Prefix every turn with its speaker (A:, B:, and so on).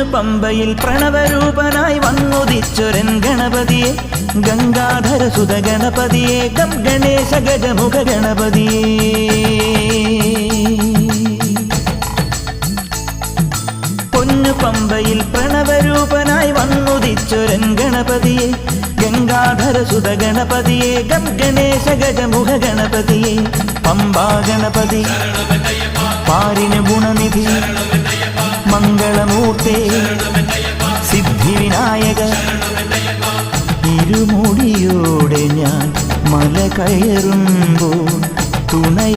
A: പമ്പയിൽ പ്രണവരൂപനായി വന്നുദിച്ചൊരൻ ഗണപതിയെ ഗംഗാധരസുത ഗണപതിയെ ഗം ഗണേശ ഗജമുഖ ഗണപതിയെ പമ്പയിൽ പ്രണവരൂപനായി വന്നുദിച്ചൊരൻ ഗണപതിയെ ഗംഗാധരസുത ഗണപതിയെ ഗം ഗണേശ ഗജമുഖ ഗണപതിയെ പമ്പാ ഗണപതി പാരിന് ഗുണനിധി മംഗളമൂർത്തേ സിദ്ധിവിനായക ഇരുമുടിയോടെ ഞാൻ മല കയറുമ്പോൾ തുണ